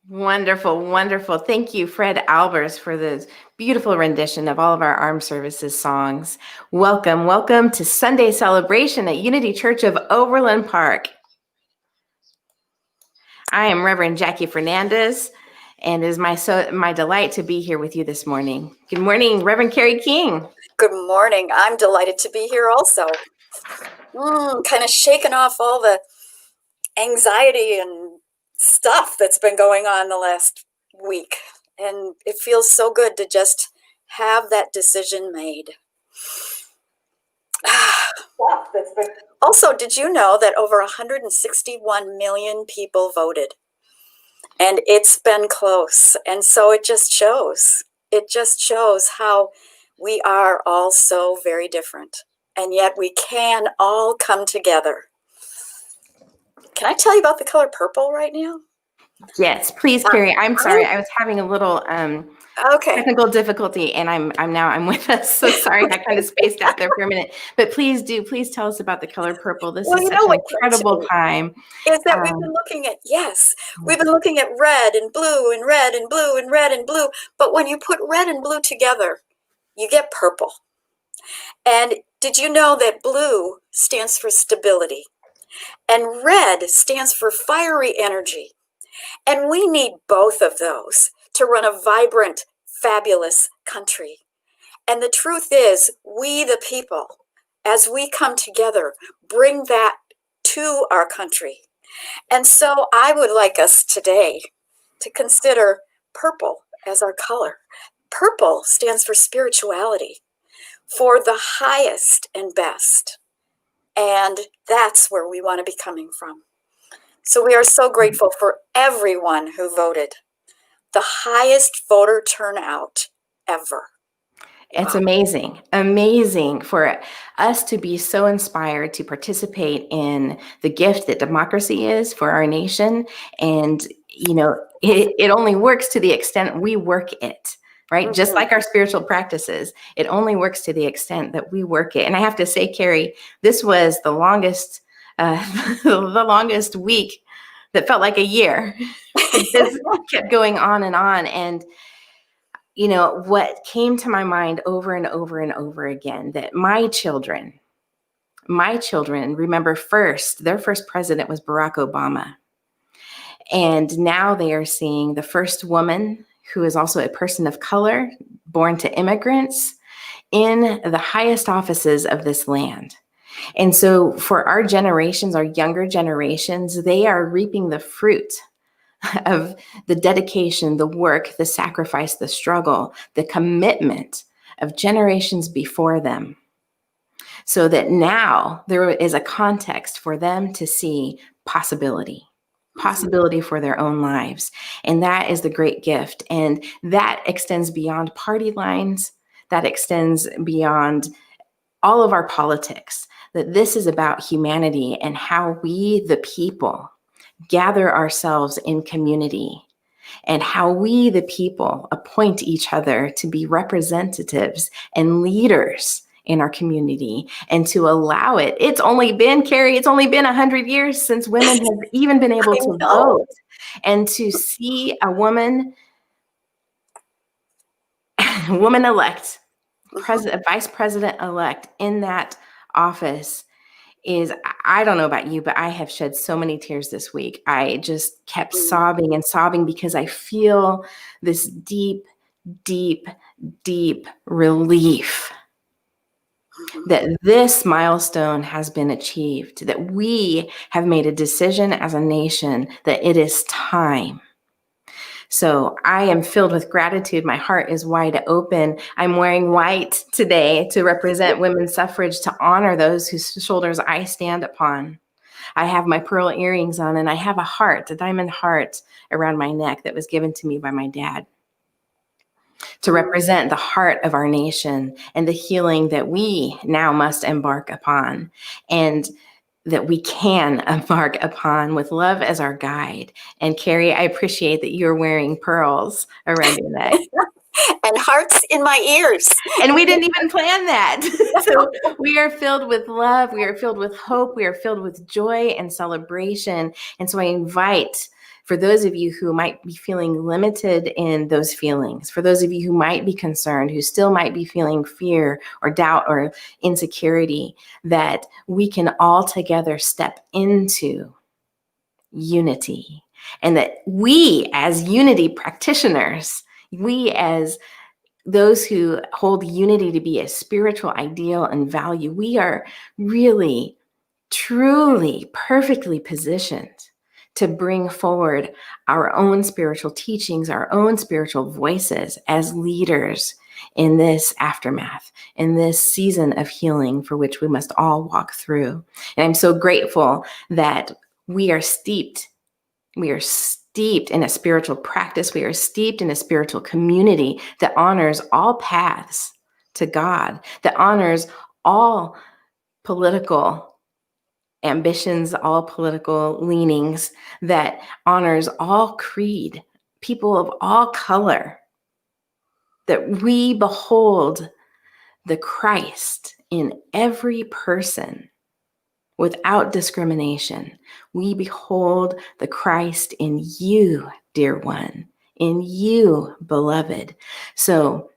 Wonderful, wonderful. Thank you, Fred Albers, for this beautiful rendition of all of our armed services songs. Welcome, welcome to Sunday celebration at Unity Church of Overland Park. I am Reverend Jacquie Fernandez, and it is my delight to be here with you this morning. Good morning, Reverend Carrie King. Good morning. I'm delighted to be here also. Kind of shaking off all the anxiety and stuff that's been going on the last week. And it feels so good to just have that decision made. Also, did you know that over 161 million people voted? And it's been close. And so it just shows how we are all so very different. And yet we can all come together. Can I tell you about the color purple right now? Yes, please, Carrie. I'm sorry. I was having a little technical difficulty, and I'm with us. So sorry, I kind of spaced out there for a minute. But please tell us about the color purple. This is such an incredible time. Is that we've been looking at red and blue and red and blue and red and blue. But when you put red and blue together, you get purple. And did you know that blue stands for stability? And red stands for fiery energy. And we need both of those to run a vibrant, fabulous country. And the truth is, we the people, as we come together, bring that to our country. And so I would like us today to consider purple as our color. Purple stands for spirituality, for the highest and best. And that's where we want to be coming from. So we are so grateful for everyone who voted. The highest voter turnout ever. It's amazing for us to be so inspired to participate in the gift that democracy is for our nation. And, it only works to the extent we work it. Right? Mm-hmm. Just like our spiritual practices, it only works to the extent that we work it. And I have to say, Carrie, this was the longest week that felt like a year. It just kept going on. And, what came to my mind over and over and over again, that my children remember their first president was Barack Obama. And now they are seeing the first woman who is also a person of color, born to immigrants, in the highest offices of this land. And so for our generations, our younger generations, they are reaping the fruit of the dedication, the work, the sacrifice, the struggle, the commitment of generations before them. So that now there is a context for them to see possibility for their own lives. And that is the great gift. And that extends beyond party lines. That extends beyond all of our politics. That this is about humanity and how we, the people, gather ourselves in community, and how we, the people, appoint each other to be representatives and leaders in our community, and to allow it. It's only been 100 years since women have even been able to vote. And to see a woman elect, vice president elect in that office is, I don't know about you, but I have shed so many tears this week. I just kept sobbing because I feel this deep, deep, deep relief that this milestone has been achieved, that we have made a decision as a nation that it is time. So I am filled with gratitude. My heart is wide open. I'm wearing white today to represent women's suffrage, to honor those whose shoulders I stand upon. I have my pearl earrings on, and I have a diamond heart around my neck that was given to me by my dad, to represent the heart of our nation and the healing that we now must embark upon, and that we can embark upon with love as our guide. And Carrie, I appreciate that you're wearing pearls around your neck. And hearts in my ears. And we didn't even plan that. So we are filled with love. We are filled with hope. We are filled with joy and celebration. And so I invite For those of you who might be feeling limited in those feelings, for those of you who might be concerned, who still might be feeling fear or doubt or insecurity, that we can all together step into unity. And that we as unity practitioners, we as those who hold unity to be a spiritual ideal and value, we are really, truly, perfectly positioned to bring forward our own spiritual teachings, our own spiritual voices as leaders in this aftermath, in this season of healing for which we must all walk through. And I'm so grateful that we are steeped in a spiritual practice. We are steeped in a spiritual community that honors all paths to God, that honors all political ambitions, all political leanings, that honors all creed, people of all color, that we behold the Christ in every person without discrimination. We behold the Christ in you, dear one, in you, beloved. So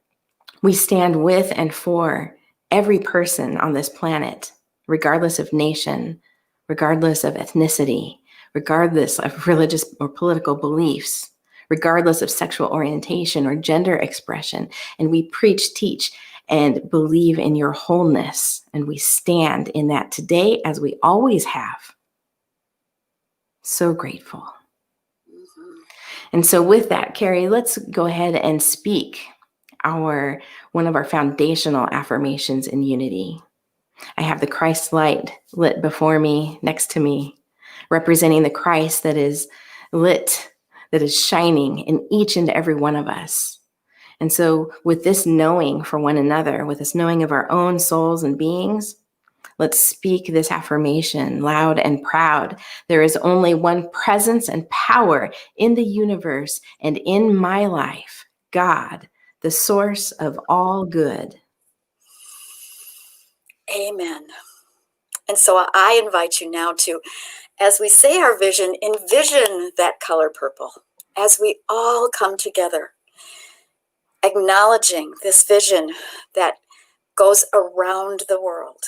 we stand with and for every person on this planet, regardless of nation, regardless of ethnicity, regardless of religious or political beliefs, regardless of sexual orientation or gender expression. And we preach, teach, and believe in your wholeness. And we stand in that today as we always have. So grateful. And so with that, Carrie, let's go ahead and speak one of our foundational affirmations in unity. I have the Christ light lit before me, next to me, representing the Christ that is lit, that is shining in each and every one of us. And so with this knowing for one another, with this knowing of our own souls and beings, let's speak this affirmation loud and proud. There is only one presence and power in the universe and in my life, God, the source of all good. Amen. And so I invite you now to, as we say our vision, envision that color purple as we all come together, acknowledging this vision that goes around the world.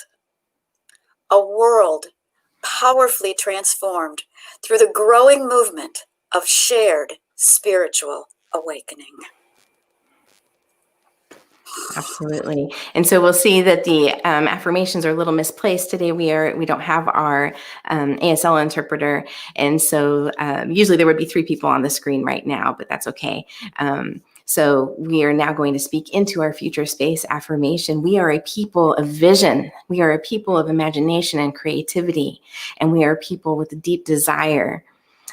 A world powerfully transformed through the growing movement of shared spiritual awakening. Absolutely. And so we'll see that the affirmations are a little misplaced today. We don't have our ASL interpreter. And so usually there would be 3 people on the screen right now, but that's okay. So we are now going to speak into our future space affirmation. We are a people of vision. We are a people of imagination and creativity. And we are a people with a deep desire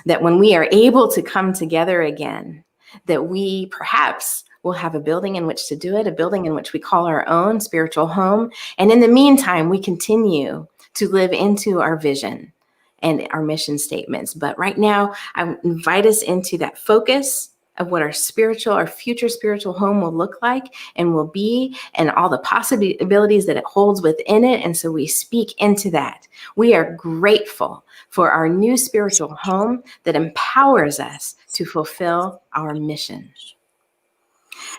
that when we are able to come together again, that we perhaps will have a building in which to do it, a building in which we call our own spiritual home. And in the meantime, we continue to live into our vision and our mission statements. But right now, I invite us into that focus of what our future spiritual home will look like and will be, and all the possibilities that it holds within it. And so we speak into that. We are grateful for our new spiritual home that empowers us to fulfill our mission.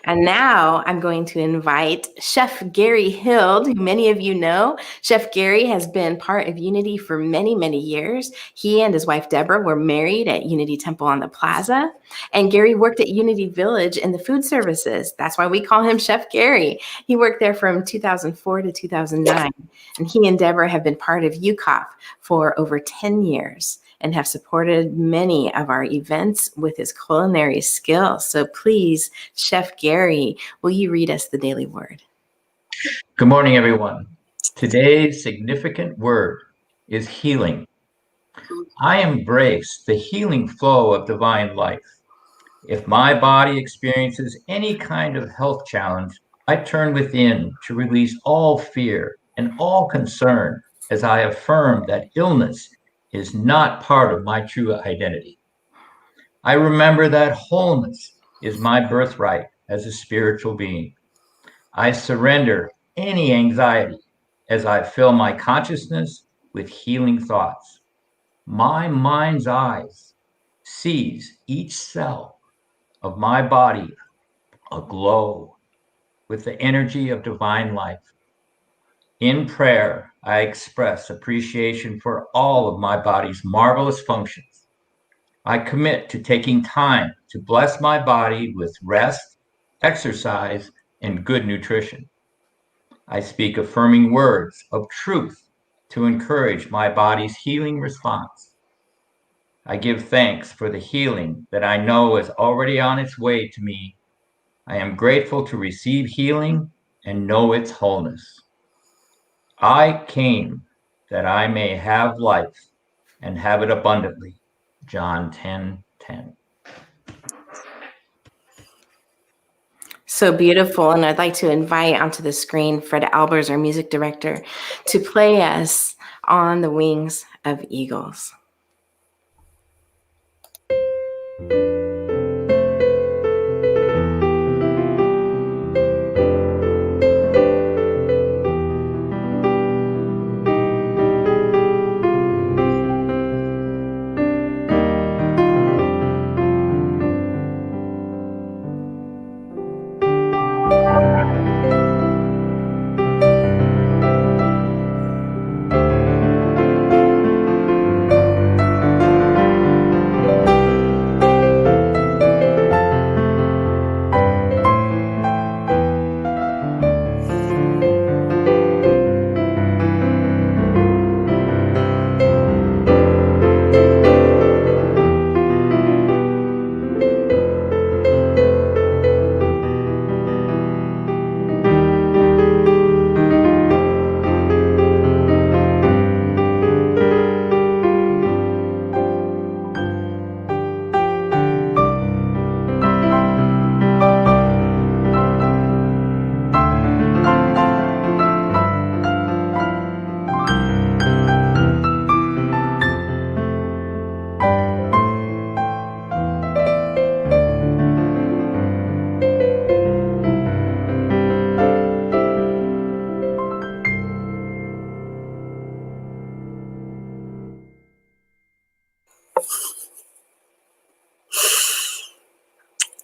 And now I'm going to invite Chef Gary Hild, who many of you know. Chef Gary has been part of Unity for many, many years. He and his wife, Deborah, were married at Unity Temple on the Plaza. And Gary worked at Unity Village in the food services. That's why we call him Chef Gary. He worked there from 2004 to 2009. And he and Deborah have been part of UCOP for over 10 years. And have supported many of our events with his culinary skills. So please, Chef Gary, will you read us the daily word? Good morning, everyone. Today's significant word is healing. I embrace the healing flow of divine life. If my body experiences any kind of health challenge, I turn within to release all fear and all concern as I affirm that illness is not part of my true identity. I remember that wholeness is my birthright as a spiritual being. I surrender any anxiety as I fill my consciousness with healing thoughts. My mind's eyes sees each cell of my body aglow with the energy of divine life. In prayer, I express appreciation for all of my body's marvelous functions. I commit to taking time to bless my body with rest, exercise, and good nutrition. I speak affirming words of truth to encourage my body's healing response. I give thanks for the healing that I know is already on its way to me. I am grateful to receive healing and know its wholeness. I came that I may have life and have it abundantly. John 10:10. So beautiful. And I'd like to invite onto the screen Fred Albers, our music director, to play us On the Wings of Eagles.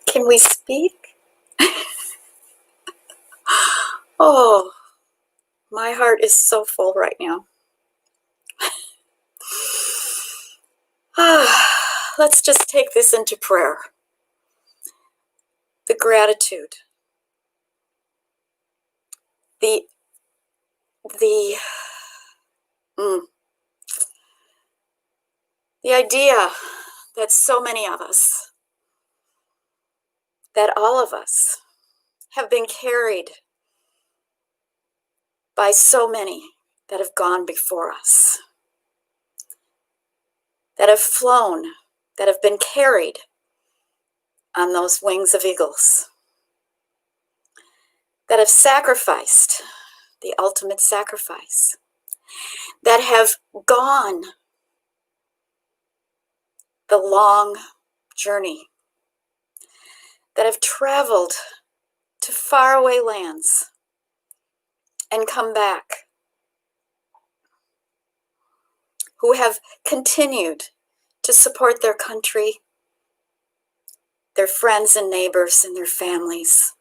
Can we speak? Oh, my heart is so full right now. Let's just take this into prayer. The gratitude, the idea that so many of us, that all of us have been carried by so many that have gone before us, that have flown, that have been carried on those wings of eagles, that have sacrificed the ultimate sacrifice, that have gone the long journey, that have traveled to faraway lands and come back, who have continued to support their country, their friends and neighbors and their families,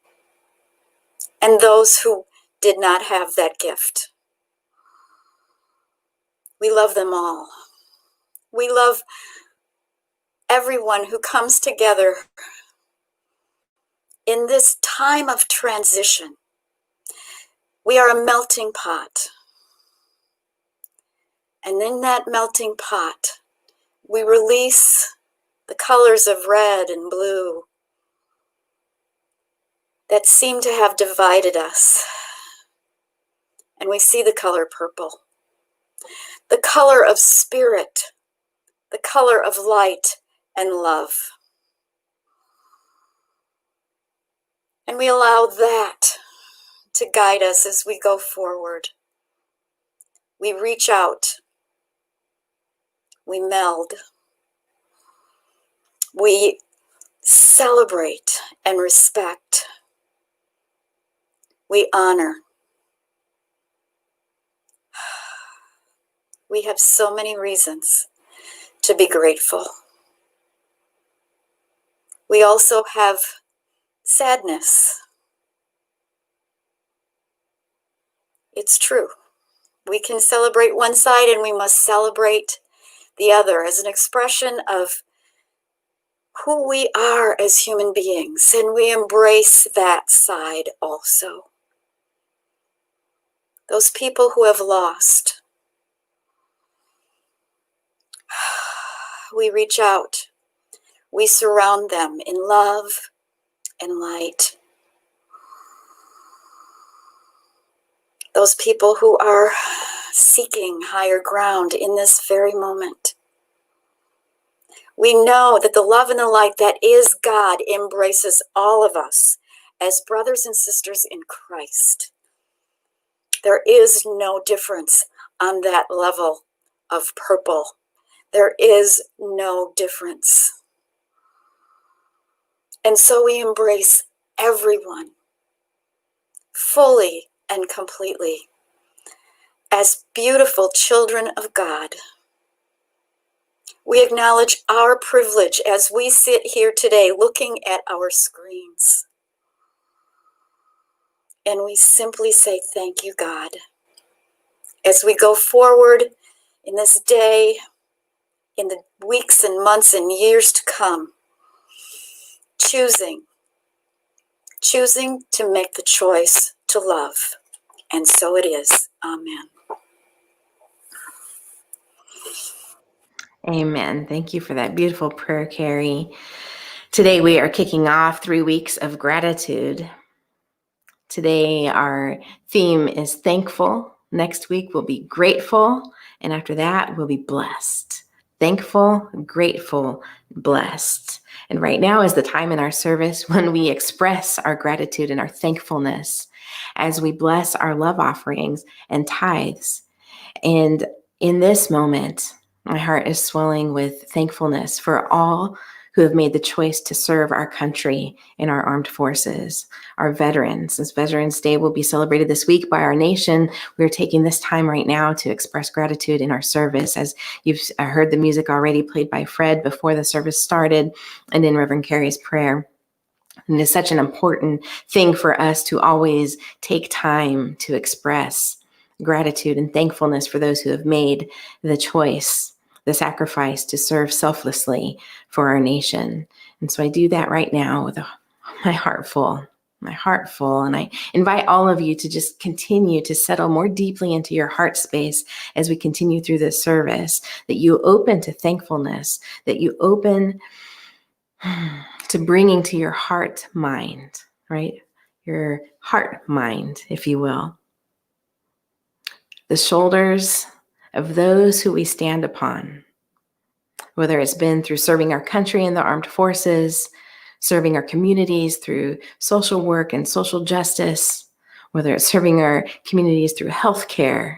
and those who did not have that gift. We love them all. We love everyone who comes together in this time of transition. We are a melting pot. And in that melting pot, we release the colors of red and blue that seem to have divided us. And we see the color purple, the color of spirit, the color of light and love. And we allow that to guide us as we go forward. We reach out. We meld. We celebrate and respect. We honor. We have so many reasons to be grateful. We also have sadness. It's true. We can celebrate one side and we must celebrate the other as an expression of who we are as human beings, and we embrace that side also. Those people who have lost, we reach out, we surround them in love and light. Those people who are seeking higher ground in this very moment. We know that the love and the light that is God embraces all of us as brothers and sisters in Christ. There is no difference on that level of purple. There is no difference. And so we embrace everyone fully and completely as beautiful children of God. We acknowledge our privilege as we sit here today looking at our screens. And we simply say, thank you, God. As we go forward in this day, in the weeks and months and years to come, choosing to make the choice to love. And so it is. Amen. Amen. Thank you for that beautiful prayer, Carrie. Today we are kicking off 3 weeks of gratitude. Today our theme is thankful. Next week we'll be grateful. And after that we'll be blessed. Thankful, grateful, blessed. And right now is the time in our service when we express our gratitude and our thankfulness as we bless our love offerings and tithes. And in this moment, my heart is swelling with thankfulness for all who have made the choice to serve our country in our armed forces, our veterans. As Veterans Day will be celebrated this week by our nation, we're taking this time right now to express gratitude in our service. As you've heard the music already played by Fred before the service started and in Reverend Carrie's prayer. And it's such an important thing for us to always take time to express gratitude and thankfulness for those who have made the choice, the sacrifice to serve selflessly for our nation. And so I do that right now with my heart full. And I invite all of you to just continue to settle more deeply into your heart space as we continue through this service, that you open to thankfulness, that you open to bringing to your heart mind, right? Your heart mind, if you will. The shoulders of those who we stand upon, whether it's been through serving our country in the armed forces, serving our communities through social work and social justice, whether it's serving our communities through healthcare.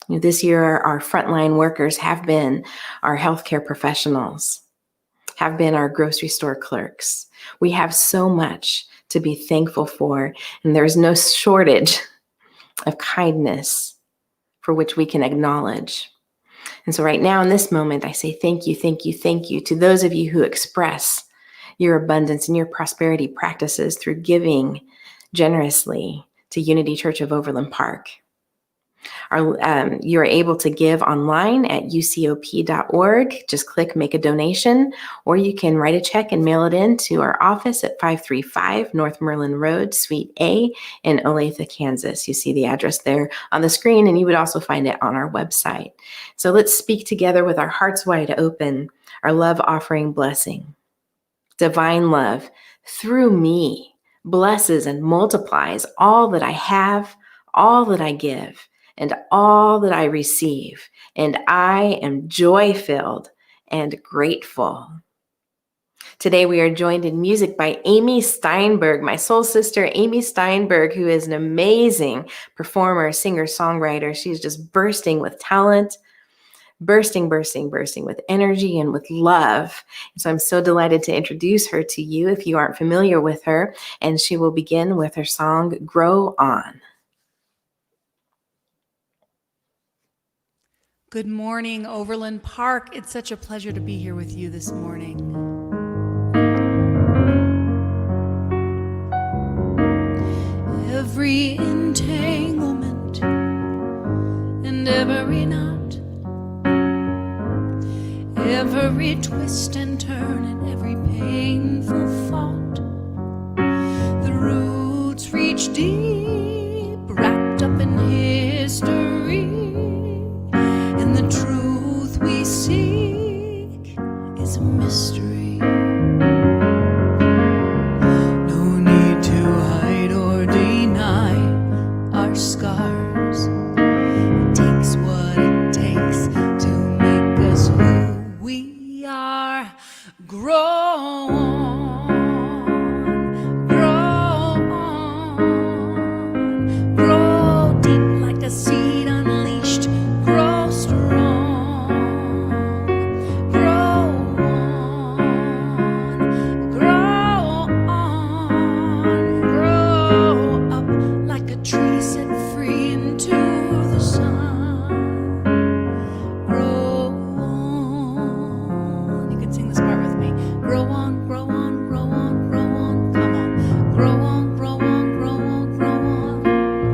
This year, our frontline workers have been our healthcare professionals, have been our grocery store clerks. We have so much to be thankful for, and there's no shortage of kindness for which we can acknowledge. And so right now in this moment, I say thank you to those of you who express your abundance and your prosperity practices through giving generously to Unity Church of Overland Park. You are able to give online at ucop.org. Just click make a donation, or you can write a check and mail it in to our office at 535 North Merlin Road, Suite A in Olathe, Kansas. You see the address there on the screen, and you would also find it on our website. So let's speak together with our hearts wide open, our love offering blessing. Divine love through me blesses and multiplies all that I have, all that I give, and all that I receive, and I am joy-filled and grateful. Today we are joined in music by Amy Steinberg, my soul sister, Amy Steinberg, who is an amazing performer, singer, songwriter. She's just bursting with talent, bursting with energy and with love. So I'm so delighted to introduce her to you if you aren't familiar with her, and she will begin with her song, Grow On. Good morning, Overland Park. It's such a pleasure to be here with you this morning. every entanglement and every knot, every twist and turn and every painful thought. The roots reach deep, wrapped up in history, and the truth we seek is a mystery. No need to hide or deny our scars. It takes what it takes to make us who we are. Grow on, grow deep like a seed unleashed. Grow strong, grow up like a tree set free into the sun. Grow on. You can sing this part with me. Grow on, grow on, grow on, grow on. Come on. Grow on, grow on, grow on, grow on.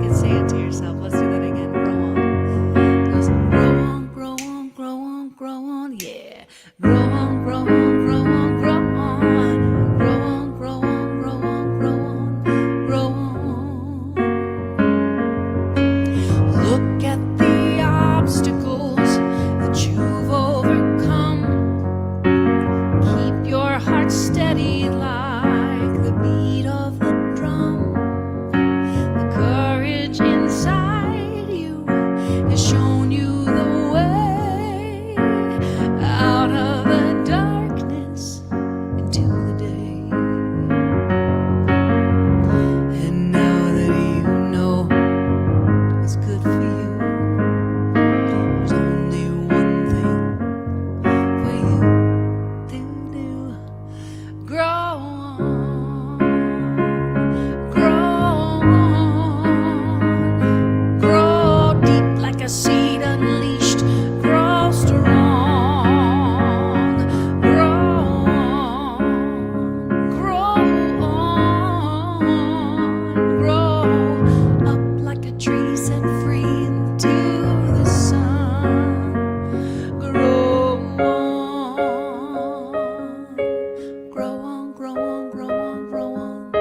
You can say it to yourself. Let's do that again. Grow on. It goes, grow on, grow on, grow on, grow on. Yeah. Grow on, grow on, grow on, grow on. Grow on, grow on, grow on, grow on, grow on. Look at the obstacles that you've overcome. Keep your heart steady like the beat of the drum. The courage inside you has shown you the way out of the darkness into the day. And now that you know what's good for you, there's only one thing for you to do. Grow on, grow deep like a seed unleashed. Grow strong, grow up like a tree set free into the sun. Grow on, grow on, grow on, grow on, grow on,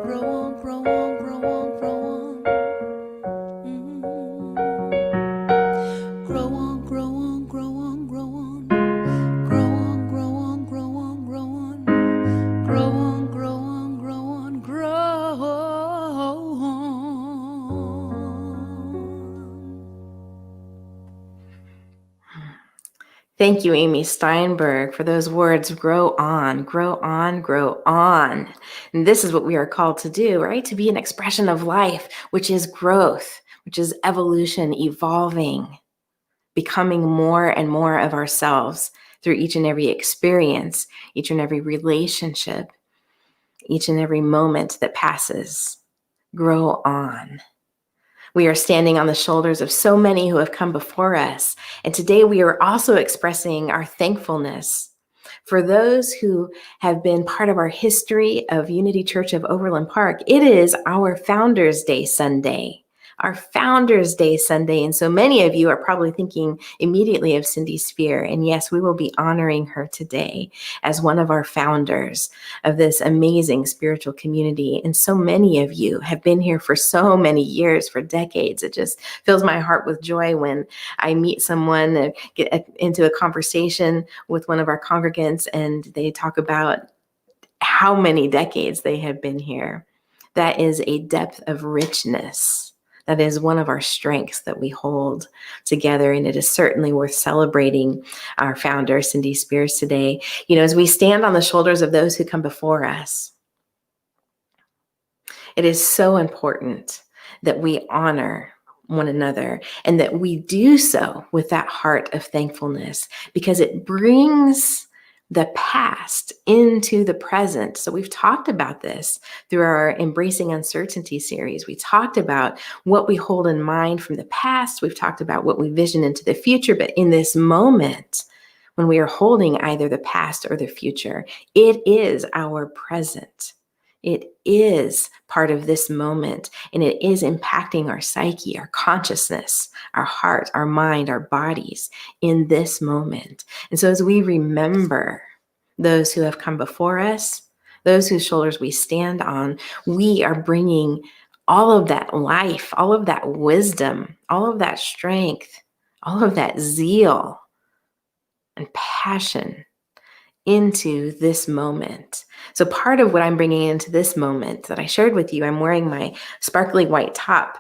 grow on, grow on, grow on, grow on. Grow on, grow on, grow on, grow on, grow on, grow on, grow on, grow on, grow on, grow on, grow on, grow on. Thank you, Amy Steinberg, for those words. Grow on, grow on, grow on. And this is what we are called to do, right? To be an expression of life, which is growth, which is evolution, evolving, becoming more and more of ourselves through each and every experience, each and every relationship, each and every moment that passes. Grow on. We are standing on the shoulders of so many who have come before us. And today we are also expressing our thankfulness for those who have been part of our history of Unity Church of Overland Park. It is our Founders Day Sunday. Our Founders Day Sunday. And so many of you are probably thinking immediately of Cindy Spear. And yes, we will be honoring her today as one of our founders of this amazing spiritual community. And so many of you have been here for so many years, for decades. It just fills my heart with joy when I meet someone and get into a conversation with one of our congregants and they talk about how many decades they have been here. That is a depth of richness. That is one of our strengths that we hold together. And it is certainly worth celebrating our founder, Cindy Spears, today. You know, as we stand on the shoulders of those who come before us, it is so important that we honor one another and that we do so with that heart of thankfulness, because it brings the past into the present. So we've talked about this through our Embracing Uncertainty series. We talked about what we hold in mind from the past. We've talked about what we vision into the future. But in this moment, when we are holding either the past or the future, it is our present. It is part of this moment, and it is impacting our psyche, our consciousness, our heart, our mind, our bodies in this moment. And so as we remember those who have come before us, those whose shoulders we stand on, we are bringing all of that life, all of that wisdom, all of that strength, all of that zeal and passion into this moment. So part of what I'm bringing into this moment that I shared with you, I'm wearing my sparkly white top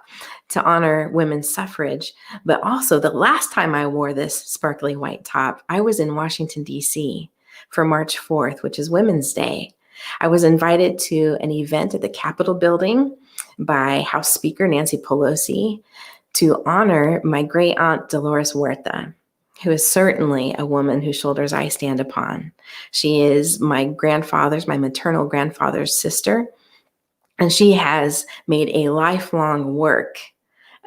to honor women's suffrage. But also the last time I wore this sparkly white top, I was in Washington, D.C. for March 4th, which is Women's Day. I was invited to an event at the Capitol building by House Speaker Nancy Pelosi to honor my great aunt Dolores Huerta, who is certainly a woman whose shoulders I stand upon. She is my maternal grandfather's sister, and she has made a lifelong work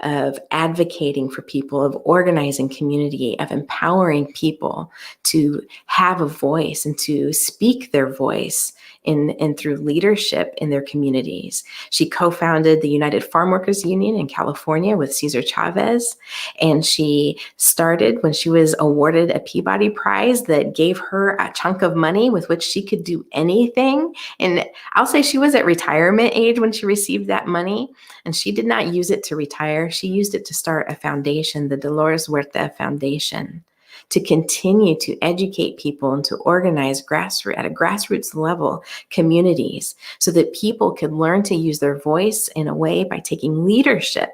of advocating for people, of organizing community, of empowering people to have a voice and to speak their voice in through leadership in their communities. She co-founded the United Farm Workers Union in California with Cesar Chavez, and she started when she was awarded a Peabody Prize that gave her a chunk of money with which she could do anything. And I'll say she was at retirement age when she received that money, and she did not use it to retire. She used it to start a foundation, the Dolores Huerta Foundation, to continue to educate people and to organize at a grassroots level communities so that people could learn to use their voice in a way by taking leadership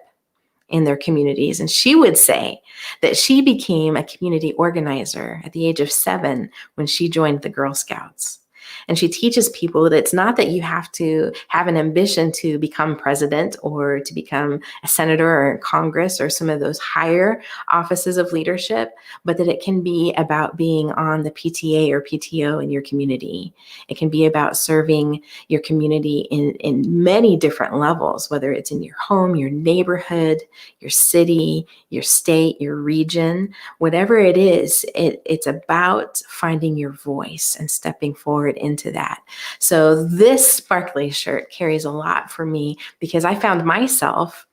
in their communities. And she would say that she became a community organizer at the age of 7 when she joined the Girl Scouts. And she teaches people that it's not that you have to have an ambition to become president or to become a senator or in Congress or some of those higher offices of leadership, but that it can be about being on the PTA or PTO in your community. It can be about serving your community in many different levels, whether it's in your home, your neighborhood, your city, your state, your region, whatever it is, it's about finding your voice and stepping forward into that. So this sparkly shirt carries a lot for me because I found myself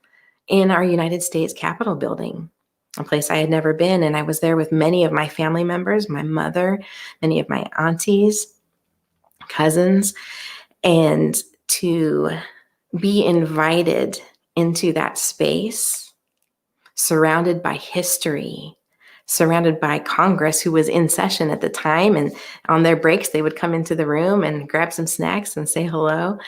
in our United States Capitol building, a place I had never been. And I was there with many of my family members, my mother, many of my aunties, cousins, and to be invited into that space, surrounded by history, surrounded by Congress, who was in session at the time. And on their breaks, they would come into the room and grab some snacks and say hello.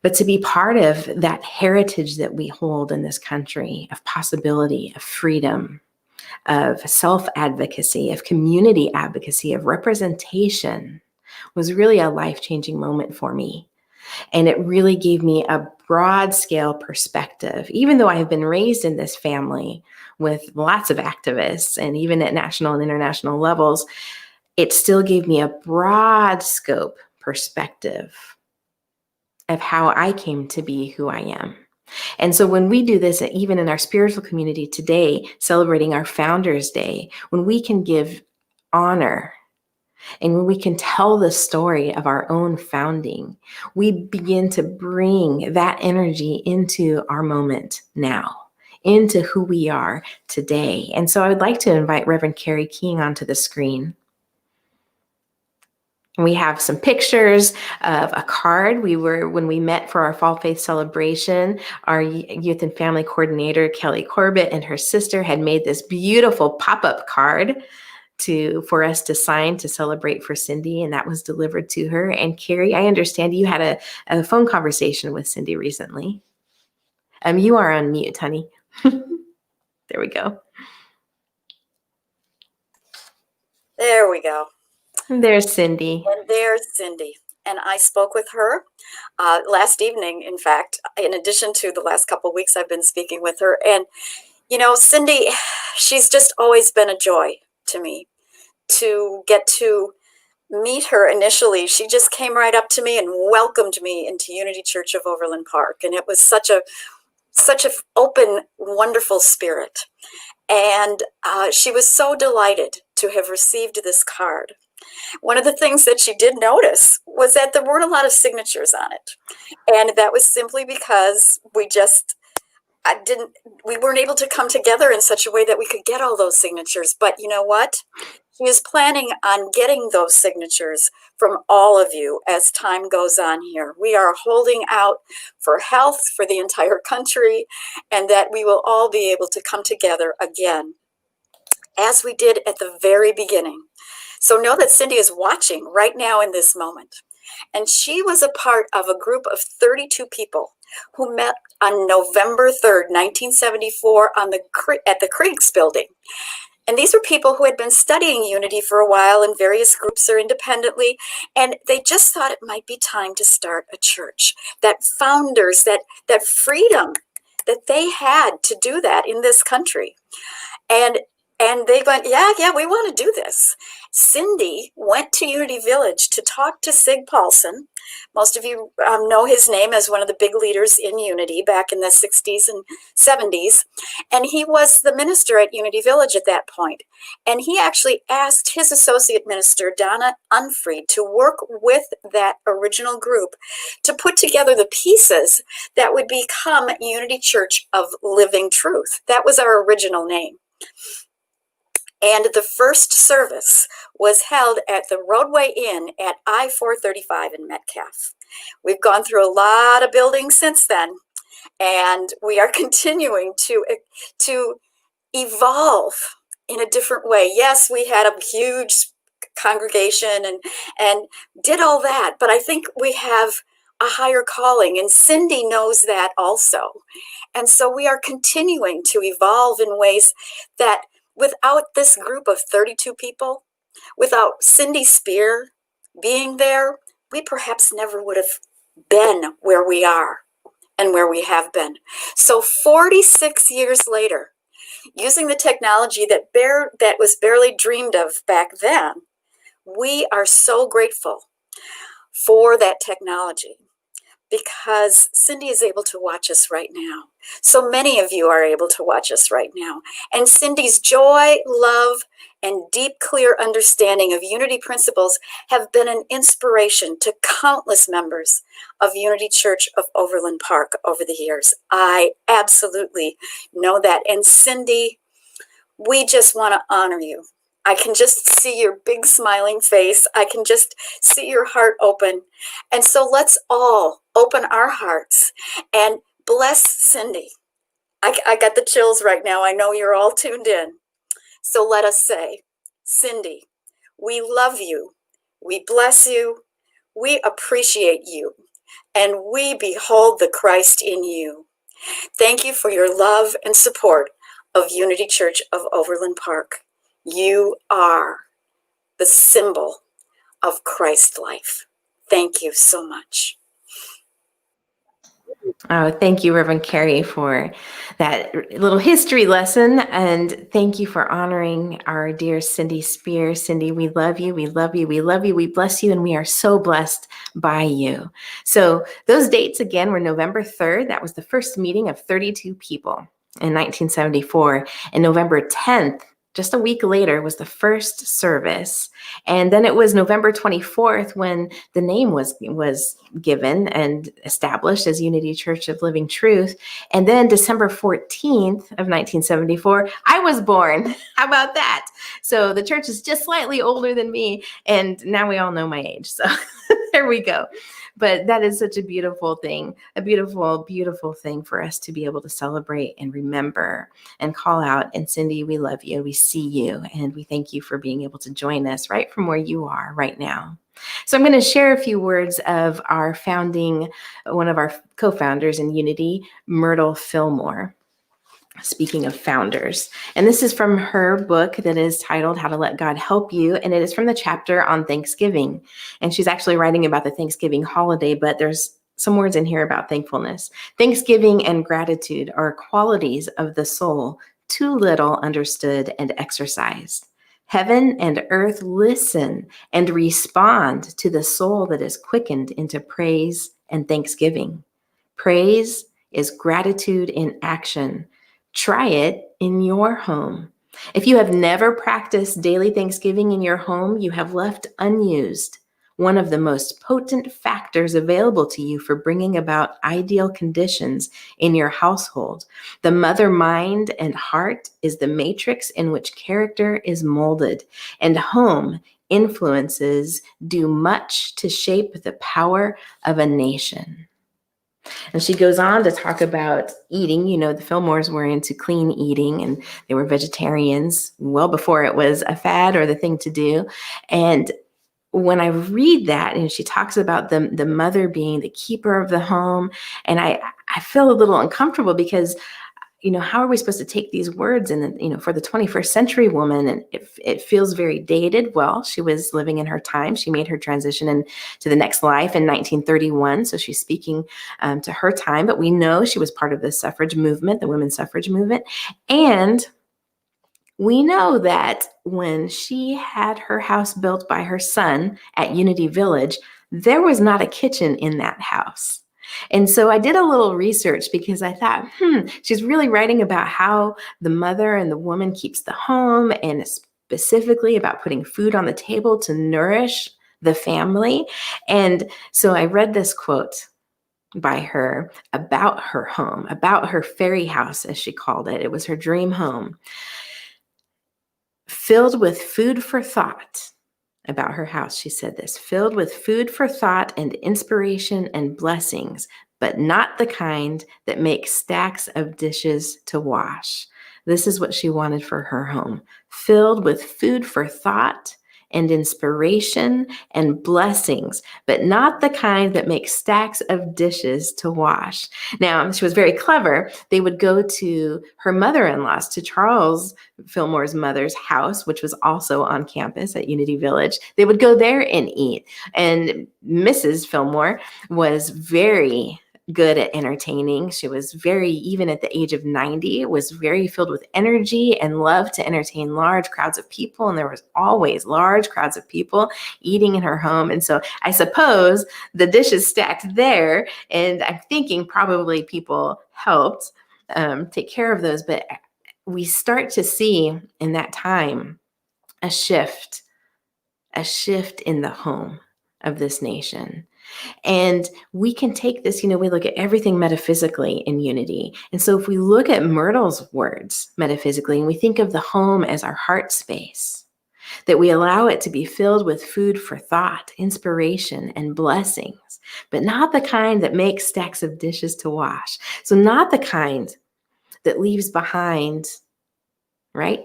But to be part of that heritage that we hold in this country of possibility, of freedom, of self-advocacy, of community advocacy, of representation was really a life-changing moment for me. And it really gave me a broad scale perspective. Even though I have been raised in this family with lots of activists and even at national and international levels, it still gave me a broad scope perspective of how I came to be who I am. And so when we do this, even in our spiritual community today, celebrating our Founders Day, when we can give honor and when we can tell the story of our own founding, we begin to bring that energy into our moment now, into who we are today. And so I would like to invite Reverend Carrie King onto the screen. We have some pictures of a card. When we met for our Fall Faith celebration, our youth and family coordinator, Kelly Corbett, and her sister had made this beautiful pop-up card for us to sign to celebrate for Cindy, and that was delivered to her. And Carrie, I understand you had a phone conversation with Cindy recently. You are on mute, honey. There we go. There we go. There's Cindy. And there's Cindy. And I spoke with her last evening, in fact, in addition to the last couple of weeks I've been speaking with her. And, you know, Cindy, she's just always been a joy to me to get to meet her initially. She just came right up to me and welcomed me into Unity Church of Overland Park. And it was such a open, wonderful spirit. And she was so delighted to have received this card. One of the things that she did notice was that there weren't a lot of signatures on it. And that was simply because we weren't able to come together in such a way that we could get all those signatures. But you know what? She is planning on getting those signatures from all of you as time goes on here. We are holding out for health for the entire country, and that we will all be able to come together again, as we did at the very beginning. So know that Cindy is watching right now in this moment. And she was a part of a group of 32 people who met on November 3rd, 1974 at the Kriegs building. And these were people who had been studying unity for a while in various groups or independently, and they just thought it might be time to start a church. That founders, that freedom that they had to do that in this country. And they went, yeah, we want to do this. Cindy went to Unity Village to talk to Sig Paulson. Most of you know his name as one of the big leaders in Unity back in the 60s and 70s. And he was the minister at Unity Village at that point. And he actually asked his associate minister, Donna Unfried, to work with that original group to put together the pieces that would become Unity Church of Living Truth. That was our original name. And the first service was held at the Roadway Inn at I-435 in Metcalf. We've gone through a lot of buildings since then, and we are continuing to evolve in a different way. Yes, we had a huge congregation and did all that, but I think we have a higher calling, and Cindy knows that also. And so we are continuing to evolve in ways that without this group of 32 people, without Cindy Spear being there, we perhaps never would have been where we are and where we have been. So 46 years later, using the technology that was barely dreamed of back then, we are so grateful for that technology, because Cindy is able to watch us right now. So many of you are able to watch us right now. And Cindy's joy, love, and deep, clear understanding of Unity principles have been an inspiration to countless members of Unity Church of Overland Park over the years. I absolutely know that. And Cindy, we just want to honor you. I can just see your big smiling face. I can just see your heart open. And so let's all open our hearts and bless Cindy. I got the chills right now. I know you're all tuned in. So let us say, Cindy, we love you. We bless you. We appreciate you. And we behold the Christ in you. Thank you for your love and support of Unity Church of Overland Park. You are the symbol of Christ life. Thank you so much. Oh, thank you, Reverend Carrie, for that little history lesson. And thank you for honoring our dear Cindy Spear. Cindy, we love you. We love you. We love you. We bless you. And we are so blessed by you. So those dates again were November 3rd. That was the first meeting of 32 people in 1974. And November 10th, just a week later, was the first service. And then it was November 24th when the name was given and established as Unity Church of Living Truth. And then December 14th of 1974, I was born. How about that? So the church is just slightly older than me. And now we all know my age. So there we go. But that is such a beautiful thing, a beautiful, beautiful thing for us to be able to celebrate and remember and call out. And Cindy, we love you. We see you. And we thank you for being able to join us right from where you are right now. So I'm going to share a few words of our one of our co-founders in Unity, Myrtle Fillmore. Speaking of founders, and this is from her book that is titled How to Let God Help You, and it is from the chapter on Thanksgiving. And she's actually writing about the Thanksgiving holiday, but there's some words in here about thankfulness. Thanksgiving and gratitude are qualities of the soul too little understood and exercised. Heaven and earth listen and respond to the soul that is quickened into praise and thanksgiving. Praise is gratitude in action. Try it in your home. If you have never practiced daily Thanksgiving in your home, you have left unused one of the most potent factors available to you for bringing about ideal conditions in your household. The mother mind and heart is the matrix in which character is molded, and home influences do much to shape the power of a nation. And she goes on to talk about eating. You know, the Fillmores were into clean eating, and they were vegetarians well before it was a fad or the thing to do. And when I read that, and she talks about the mother being the keeper of the home, and I feel a little uncomfortable because, you know, how are we supposed to take these words and, you know, for the 21st century woman, and it feels very dated. Well, she was living in her time. She made her transition into the next life in 1931. So she's speaking to her time, but we know she was part of the suffrage movement, the women's suffrage movement. And we know that when she had her house built by her son at Unity Village, there was not a kitchen in that house. And so I did a little research because I thought, she's really writing about how the mother and the woman keeps the home, and specifically about putting food on the table to nourish the family. And so I read this quote by her about her home, about her fairy house, as she called it. It was her dream home. Filled with food for thought. About her house, she said this: filled with food for thought and inspiration and blessings, but not the kind that makes stacks of dishes to wash. This is what she wanted for her home: filled with food for thought and inspiration and blessings, but not the kind that makes stacks of dishes to wash. Now, she was very clever. They would go to her mother-in-law's, to Charles Fillmore's mother's house, which was also on campus at Unity Village. They would go there and eat. And Mrs. Fillmore was very good at entertaining. She was very, even at the age of 90, was very filled with energy and loved to entertain large crowds of people. And there was always large crowds of people eating in her home. And so I suppose the dishes stacked there, and I'm thinking probably people helped take care of those. But we start to see in that time a shift in the home of this nation. And we can take this, we look at everything metaphysically in Unity. And so if we look at Myrtle's words metaphysically, and we think of the home as our heart space, that we allow it to be filled with food for thought, inspiration, and blessings, but not the kind that makes stacks of dishes to wash. So not the kind that leaves behind, right,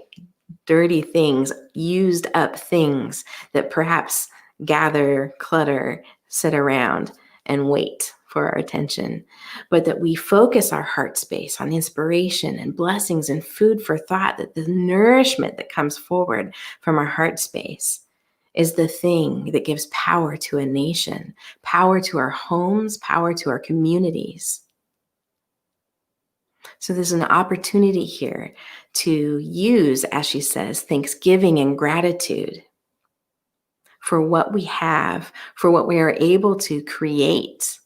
dirty things, used up things that perhaps gather, clutter, sit around and wait for our attention, but that we focus our heart space on inspiration and blessings and food for thought, that the nourishment that comes forward from our heart space is the thing that gives power to a nation, power to our homes, power to our communities. So there's an opportunity here to use, as she says, thanksgiving and gratitude for what we have, for what we are able to create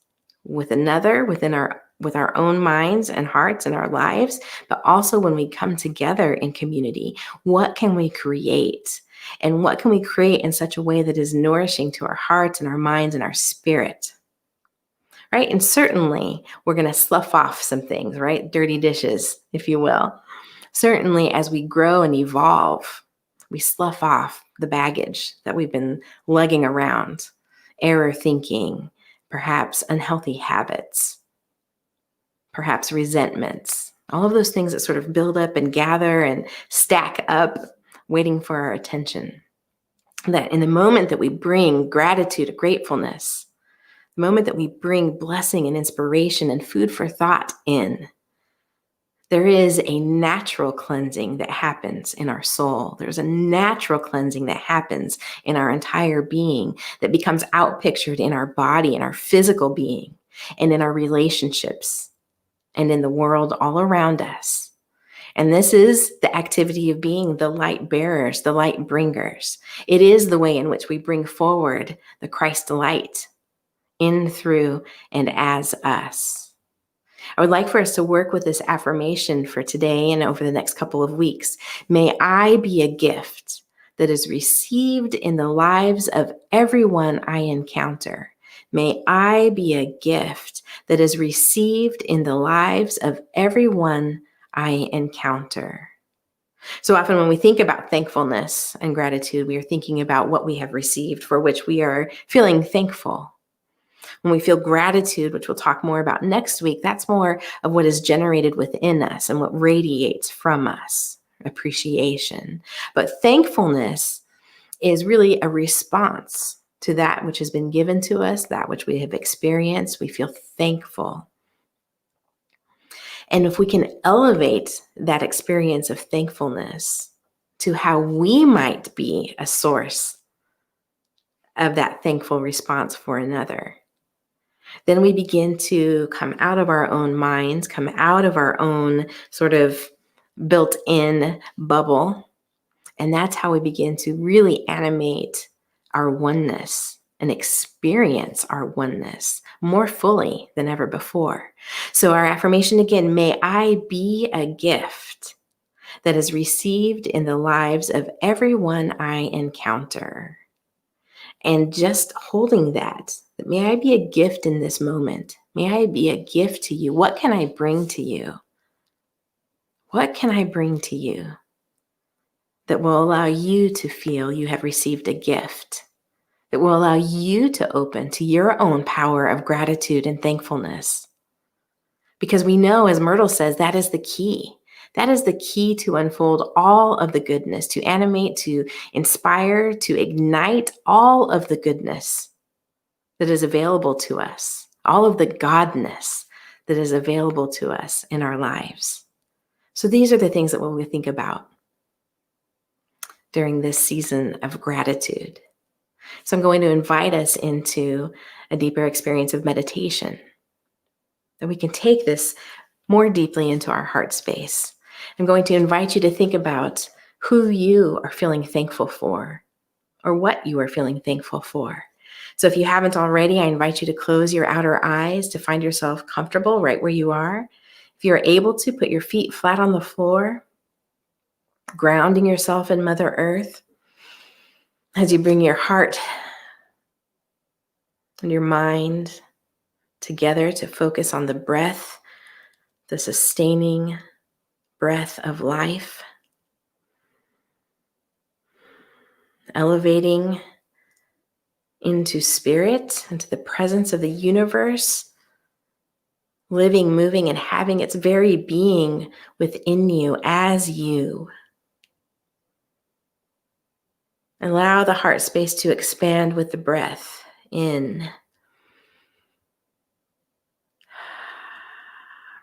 with another, with our own minds and hearts and our lives, but also when we come together in community. What can we create? And what can we create in such a way that is nourishing to our hearts and our minds and our spirit? Right? And certainly we're going to slough off some things, right? Dirty dishes, if you will. Certainly as we grow and evolve, we slough off the baggage that we've been lugging around, error thinking, perhaps unhealthy habits, perhaps resentments, all of those things that sort of build up and gather and stack up, waiting for our attention. That in the moment that we bring gratitude, gratefulness, the moment that we bring blessing and inspiration and food for thought in, there is a natural cleansing that happens in our soul. There's a natural cleansing that happens in our entire being that becomes outpictured in our body, in our physical being, and in our relationships, and in the world all around us. And this is the activity of being the light bearers, the light bringers. It is the way in which we bring forward the Christ light in, through, and as us. I would like for us to work with this affirmation for today and over the next couple of weeks. May I be a gift that is received in the lives of everyone I encounter. May I be a gift that is received in the lives of everyone I encounter. So often when we think about thankfulness and gratitude, we are thinking about what we have received, for which we are feeling thankful. When we feel gratitude, which we'll talk more about next week, that's more of what is generated within us and what radiates from us, appreciation. But thankfulness is really a response to that which has been given to us, that which we have experienced. We feel thankful. And if we can elevate that experience of thankfulness to how we might be a source of that thankful response for another, then we begin to come out of our own minds, come out of our own sort of built-in bubble. And that's how we begin to really animate our oneness and experience our oneness more fully than ever before. So our affirmation again, may I be a gift that is received in the lives of everyone I encounter. And just holding that, may I be a gift in this moment. May I be a gift to you. What can I bring to you? What can I bring to you that will allow you to feel you have received a gift, that will allow you to open to your own power of gratitude and thankfulness? Because we know, as Myrtle says, that is the key. That is the key to unfold all of the goodness, to animate, to inspire, to ignite all of the goodness that is available to us, all of the godness that is available to us in our lives. So these are the things that we think about during this season of gratitude. So I'm going to invite us into a deeper experience of meditation, that we can take this more deeply into our heart space. I'm going to invite you to think about who you are feeling thankful for, or what you are feeling thankful for. So if you haven't already, I invite you to close your outer eyes to find yourself comfortable right where you are. If you're able to, put your feet flat on the floor, grounding yourself in Mother Earth as you bring your heart and your mind together to focus on the breath, the sustaining breath of life, elevating into spirit, into the presence of the universe, living, moving, and having its very being within you as you. Allow the heart space to expand with the breath in,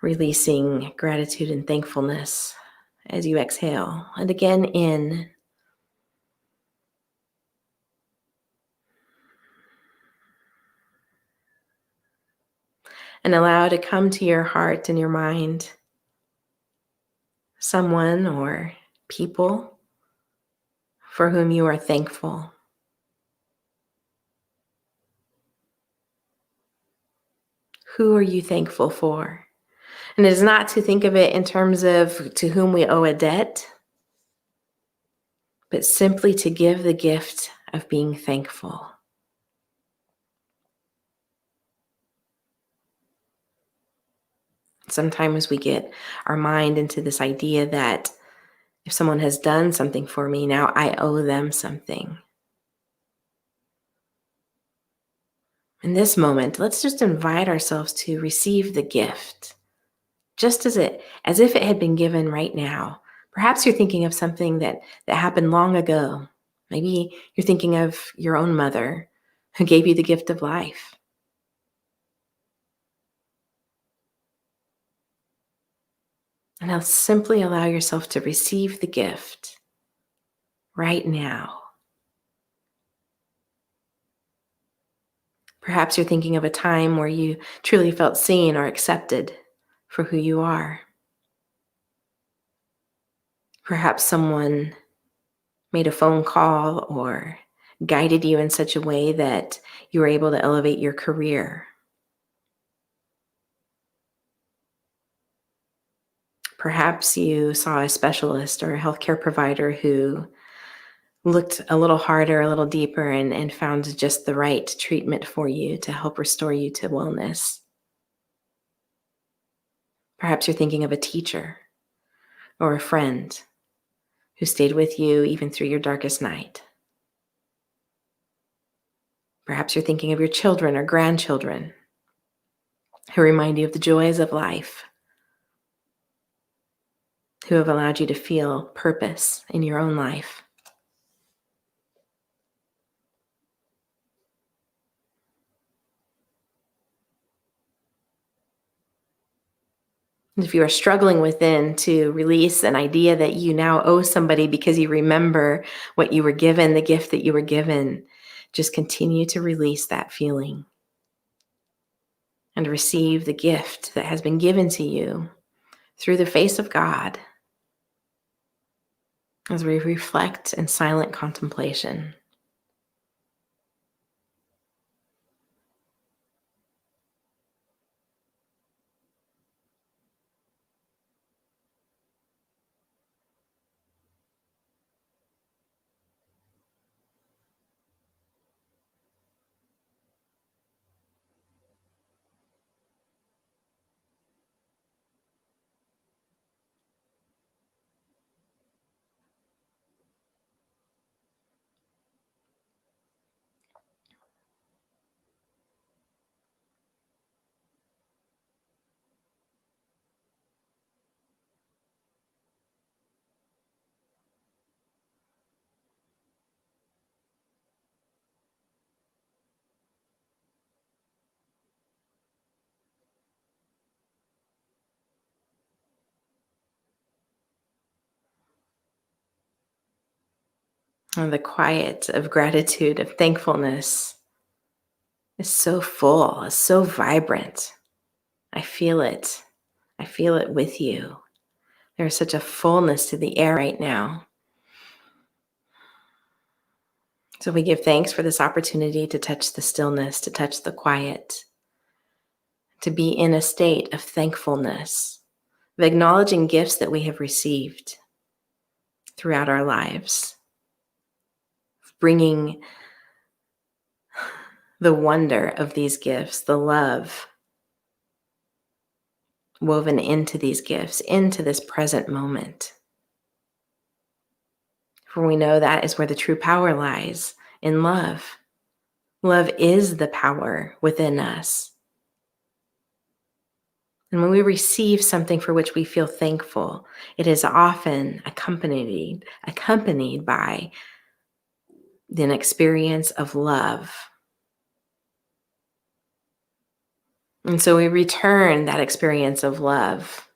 releasing gratitude and thankfulness as you exhale. And again, in. And allow to come to your heart and your mind someone or people for whom you are thankful. Who are you thankful for? And it is not to think of it in terms of to whom we owe a debt, but simply to give the gift of being thankful. Sometimes we get our mind into this idea that if someone has done something for me, now I owe them something. In this moment, let's just invite ourselves to receive the gift, just as if it had been given right now. Perhaps you're thinking of something that happened long ago. Maybe you're thinking of your own mother who gave you the gift of life. And now simply allow yourself to receive the gift right now. Perhaps you're thinking of a time where you truly felt seen or accepted for who you are. Perhaps someone made a phone call or guided you in such a way that you were able to elevate your career. Perhaps you saw a specialist or a healthcare provider who looked a little harder, a little deeper, and found just the right treatment for you to help restore you to wellness. Perhaps you're thinking of a teacher or a friend who stayed with you even through your darkest night. Perhaps you're thinking of your children or grandchildren who remind you of the joys of life, who have allowed you to feel purpose in your own life. If you are struggling within to release an idea that you now owe somebody because you remember what you were given, the gift that you were given, just continue to release that feeling and receive the gift that has been given to you through the face of God as we reflect in silent contemplation. And the quiet of gratitude, of thankfulness is so full, is so vibrant. I feel it. I feel it with you. There's such a fullness to the air right now. So we give thanks for this opportunity to touch the stillness, to touch the quiet, to be in a state of thankfulness, of acknowledging gifts that we have received throughout our lives, bringing the wonder of these gifts, the love woven into these gifts, into this present moment. For we know that is where the true power lies, in love. Love is the power within us. And when we receive something for which we feel thankful, it is often accompanied by an experience of love. And so we return that experience of love,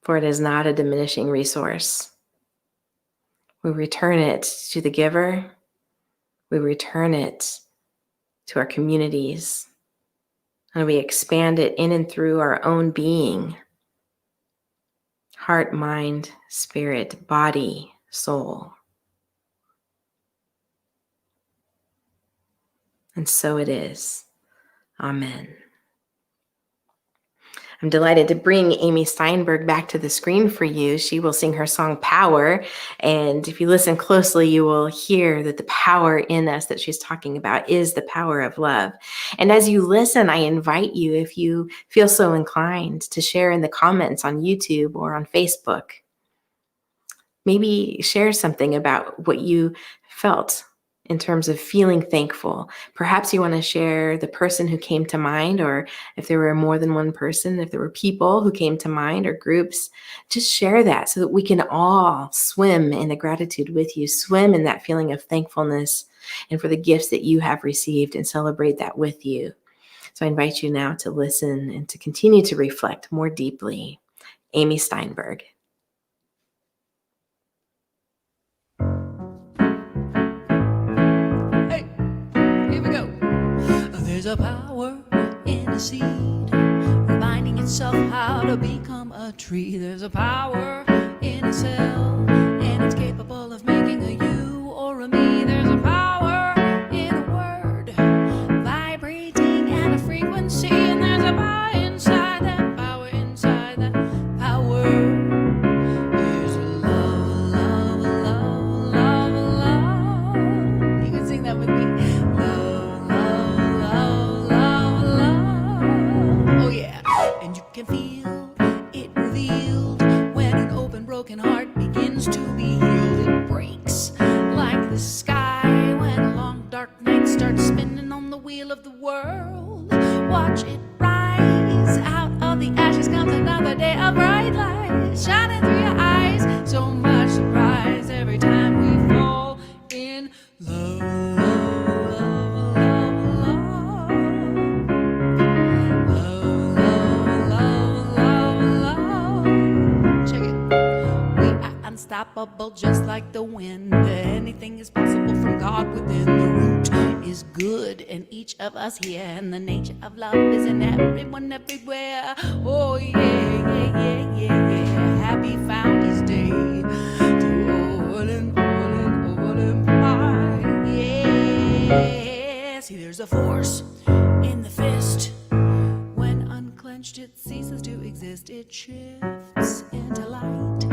for it is not a diminishing resource. We return it to the giver. We return it to our communities. And we expand it in and through our own being, heart, mind, spirit, body, soul. And so it is. Amen. I'm delighted to bring Amy Steinberg back to the screen for you. She will sing her song Power. And if you listen closely, you will hear that the power in us that she's talking about is the power of love. And as you listen, I invite you, if you feel so inclined, to share in the comments on YouTube or on Facebook. Maybe share something about what you felt in terms of feeling thankful. Perhaps you want to share the person who came to mind, or if there were more than one person, if there were people who came to mind or groups, just share that so that we can all swim in the gratitude with you, swim in that feeling of thankfulness and for the gifts that you have received, and celebrate that with you. So I invite you now to listen and to continue to reflect more deeply. Amy Steinberg. There's a power in a seed, reminding itself how to become a tree. There's a power in a cell, and it's capable of making a you or a me. There's a power in a word, vibrating at a frequency, and there's a power inside that power, inside that power dark night starts spinning on the wheel of the world. Watch it rise. Out of the ashes comes another day of bright light, shining through your eyes. So much surprise every time we fall in love, love, love, love, love, love, love, love. Check it. We are unstoppable, just like the wind. Anything is possible from God within. The root is good in each of us here, and the nature of love is in everyone, everywhere. Oh yeah, yeah, yeah, yeah, yeah. Happy Founders Day to all and high. Yeah. See, there's a force in the fist. When unclenched, it ceases to exist. It shifts into light.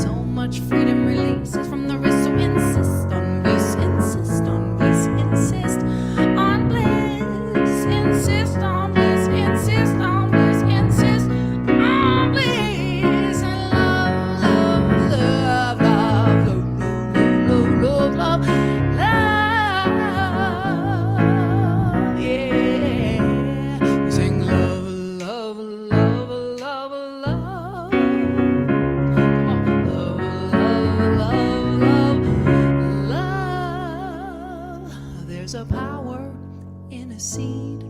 So much freedom releases from the wrist. So insist on bliss, insist on bliss, insist on bliss, insist on bliss, insist on bliss, insist on bliss. And love, love, love, love, love, love, love, love, yeah. We sing love, love, love, love, love. Come on, love, love, love, love. There's a power in a seed,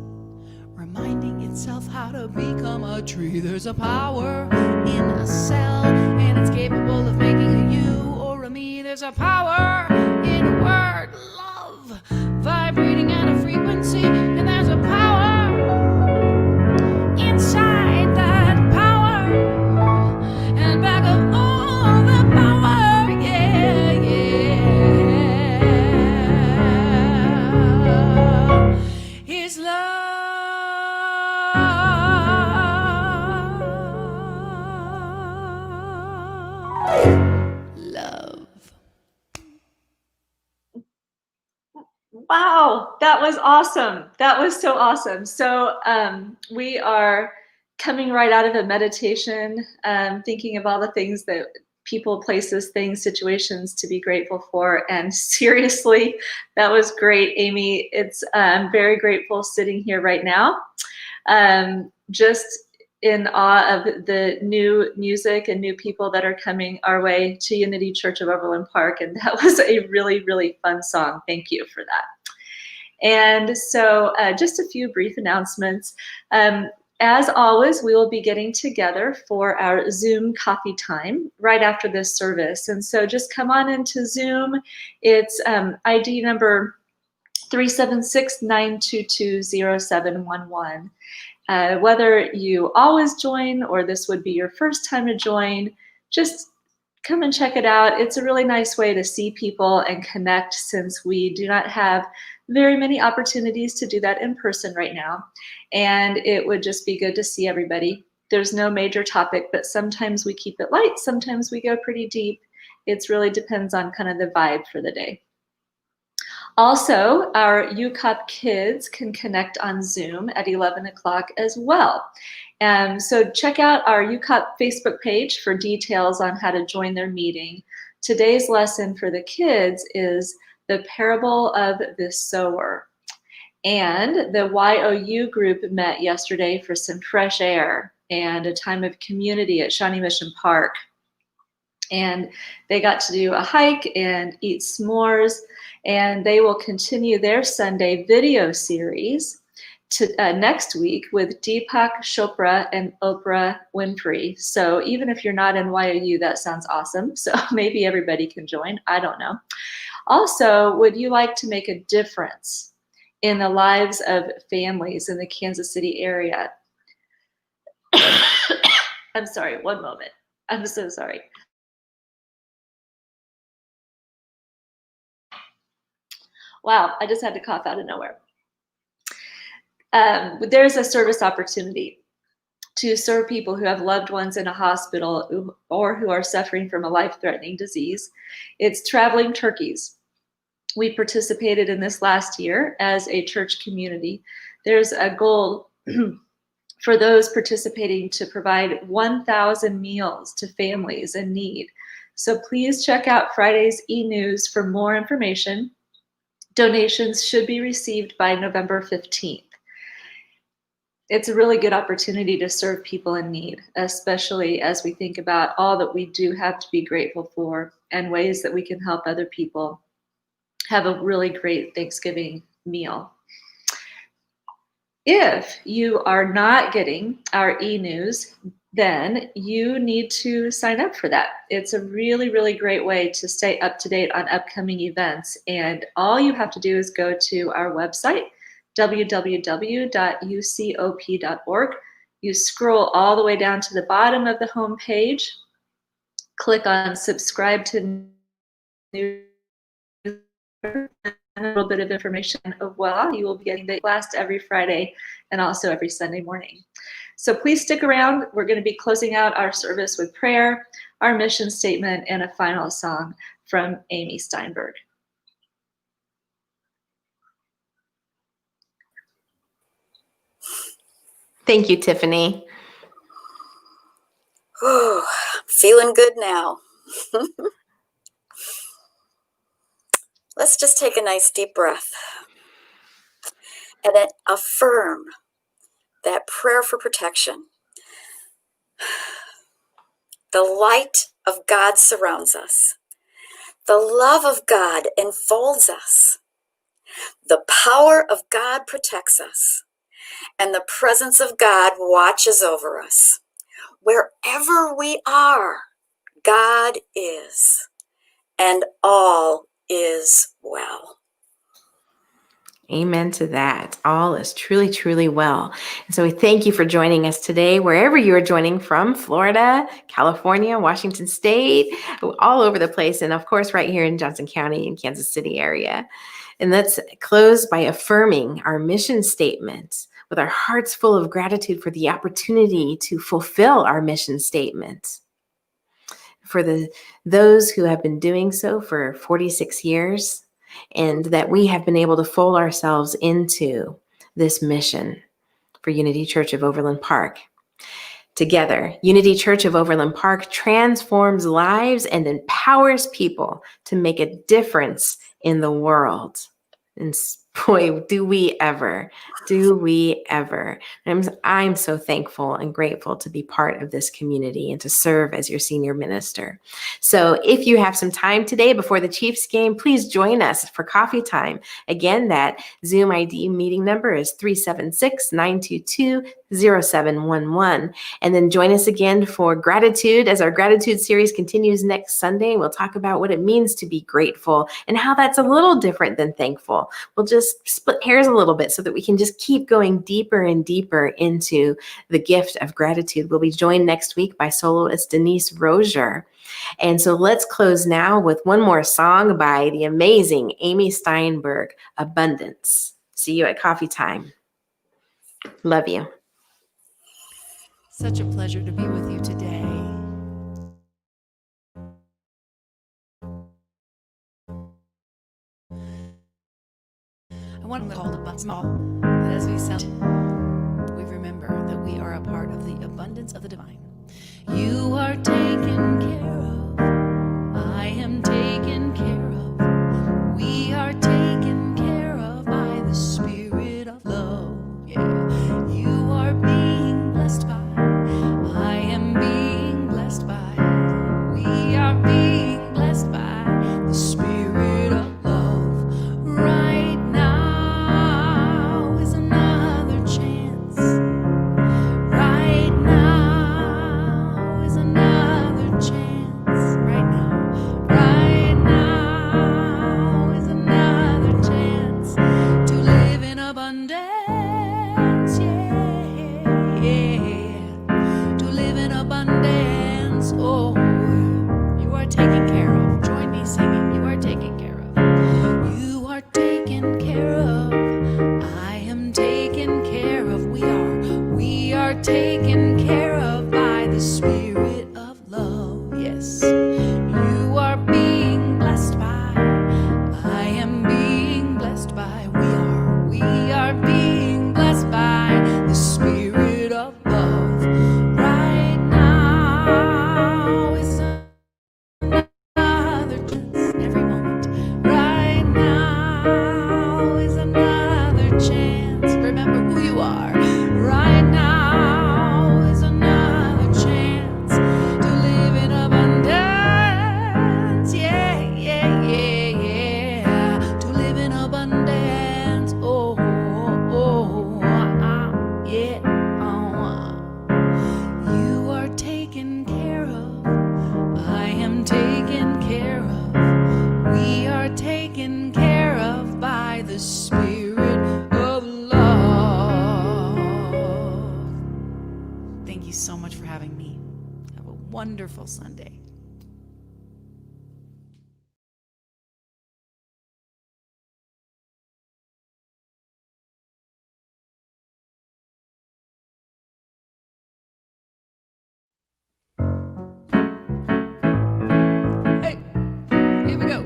reminding itself how to become a tree. There's a power in a cell, and it's capable of making a you or a me. There's a power in a word, love, vibrating at a frequency. And there's a power inside that power, and back of all the power, yeah, yeah, is love. Love. Wow, that was awesome. That was so awesome. So we are coming right out of a meditation, thinking of all the things that people, places, things, situations to be grateful for. And seriously, that was great, Amy. I'm very grateful sitting here right now, just in awe of the new music and new people that are coming our way to Unity Church of Overland Park. And that was a really, really fun song. Thank you for that. And so just a few brief announcements. As always, we will be getting together for our Zoom coffee time right after this service. And so just come on into Zoom. It's ID number 376-922-0711. Whether you always join or this would be your first time to join, just come and check it out. It's a really nice way to see people and connect, since we do not have very many opportunities to do that in person right now. And it would just be good to see everybody. There's no major topic, but sometimes we keep it light, sometimes we go pretty deep. It really depends on kind of the vibe for the day. Also, our UCOP kids can connect on Zoom at 11 o'clock as well. So check out our UCOP Facebook page for details on how to join their meeting. Today's lesson for the kids is the parable of the sower. And the YOU group met yesterday for some fresh air and a time of community at Shawnee Mission Park. And they got to do a hike and eat s'mores. And they will continue their Sunday video series to next week with Deepak Chopra and Oprah Winfrey. So even if you're not in YOU, that sounds awesome. So maybe everybody can join. I don't know. Also, would you like to make a difference in the lives of families in the Kansas City area? I'm sorry, one moment. I'm so sorry. Wow, I just had to cough out of nowhere. There's a service opportunity to serve people who have loved ones in a hospital or who are suffering from a life-threatening disease. It's traveling turkeys. We participated in this last year as a church community. There's a goal for those participating to provide 1,000 meals to families in need. So please check out Friday's e-news for more information. Donations should be received by November 15th. It's a really good opportunity to serve people in need, especially as we think about all that we do have to be grateful for and ways that we can help other people have a really great Thanksgiving meal. If you are not getting our e-news, then you need to sign up for that. It's a really, really great way to stay up to date on upcoming events. And all you have to do is go to our website, www.ucop.org. You scroll all the way down to the bottom of the home page, click on subscribe to news, and a little bit of information. Voila, you will be getting the blast every Friday and also every Sunday morning. So please stick around. We're going to be closing out our service with prayer, our mission statement, and a final song from Amy Steinberg. Thank you, Tiffany. Whew, feeling good now. Let's just take a nice deep breath and then affirm that prayer for protection. The light of God surrounds us. The love of God enfolds us. The power of God protects us. And the presence of God watches over us. Wherever we are, God is, and all is well. Amen to that. All is truly, truly well. And so we thank you for joining us today, wherever you are joining from, Florida, California, Washington State, all over the place. And of course, right here in Johnson County and Kansas City area. And let's close by affirming our mission statement with our hearts full of gratitude for the opportunity to fulfill our mission statement. For those who have been doing so for 46 years, and that we have been able to fold ourselves into this mission for Unity Church of Overland Park. Together, Unity Church of Overland Park transforms lives and empowers people to make a difference in the world. And boy, do we ever. I'm so thankful and grateful to be part of this community and to serve as your senior minister. So if you have some time today before the Chiefs game, please join us for coffee time. Again, that Zoom ID meeting number is 376-922-0711. And then join us again for gratitude as our gratitude series continues next Sunday. We'll talk about what it means to be grateful and how that's a little different than thankful. We'll just split hairs a little bit so that we can just keep going deeper and deeper into the gift of gratitude. We'll be joined next week by soloist Denise Rozier. And so let's close now with one more song by the amazing Amy Steinberg, Abundance. See you at coffee time. Love you. Such a pleasure to be with you today. I want to call it small, but as we celebrate, we remember that we are a part of the abundance of the divine. You are taken care of. I am taken care of. We are taken care of by the Spirit of love. Yeah, you are being blessed by. I am being blessed by. We are being blessed by the Spirit of love. Right now is another chance. Right now is another chance. Right now. Right now. spirit of love. Thank you so much for having me. Have a wonderful Sunday. Hey, here we go.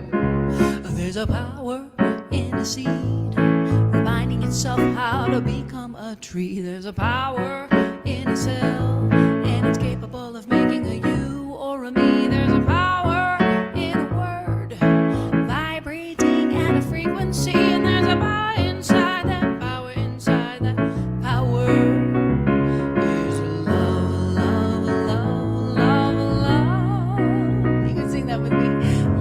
There's a power in a seed, reminding itself how to become a tree. There's a power in a cell, and it's capable of making a you or a me. There's a power in a word, vibrating at a frequency, and there's a power inside that power, inside that power. Is love, love, love, love, love. You can sing that with me.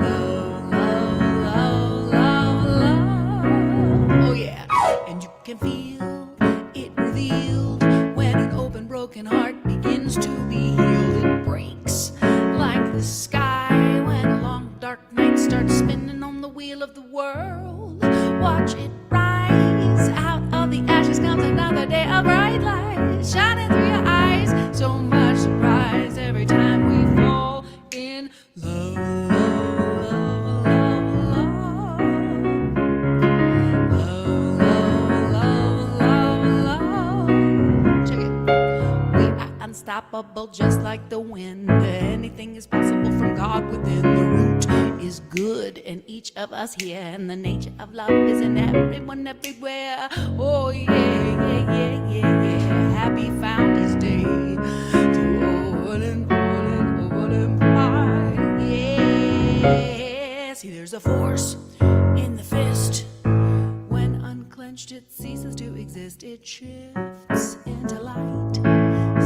Love, love, love, love, love. Oh yeah. And you can feel it revealed when an open, broken heart begins to be healed. It breaks like the sky when a long, dark night starts spinning on the wheel of the world. Watch it rise. Out of the ashes comes another day of bright light, shining through your eyes. So much surprise every time we fall in love, love, love, love, love, love, love, love. Check it. We are unstoppable, just like the wind. Anything is possible from God within. The root is good in each of us here, and the nature of love is in everyone, everywhere. Oh yeah, yeah, yeah, yeah, yeah. Happy Founders Day to all and by. Yeah. See, there's a force in the fist. When unclenched, it ceases to exist. It shifts into light.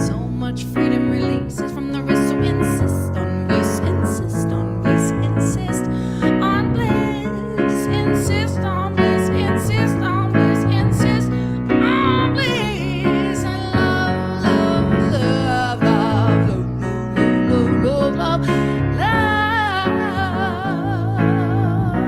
So much freedom releases from the wrist. So insist on bliss, insist on bliss, insist on bliss, insist on bliss, insist on bliss, insist on bliss. And love, love, love, love, love, love, love,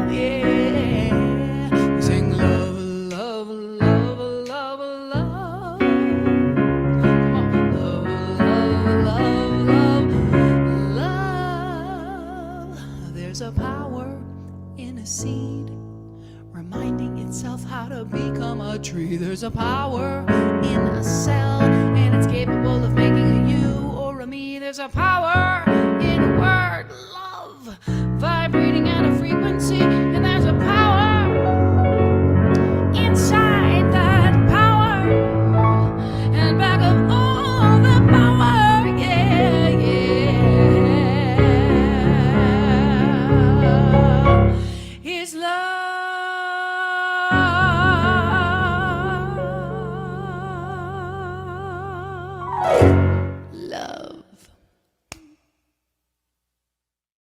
love, yeah. Sing love, love, love, love, love. Come on, love, love, love, love, love. There's a power in a seed, reminding itself how to become a tree. There's a power in a cell, and it's capable of making a you or a me. There's a power in a word, love, vibrating at a frequency.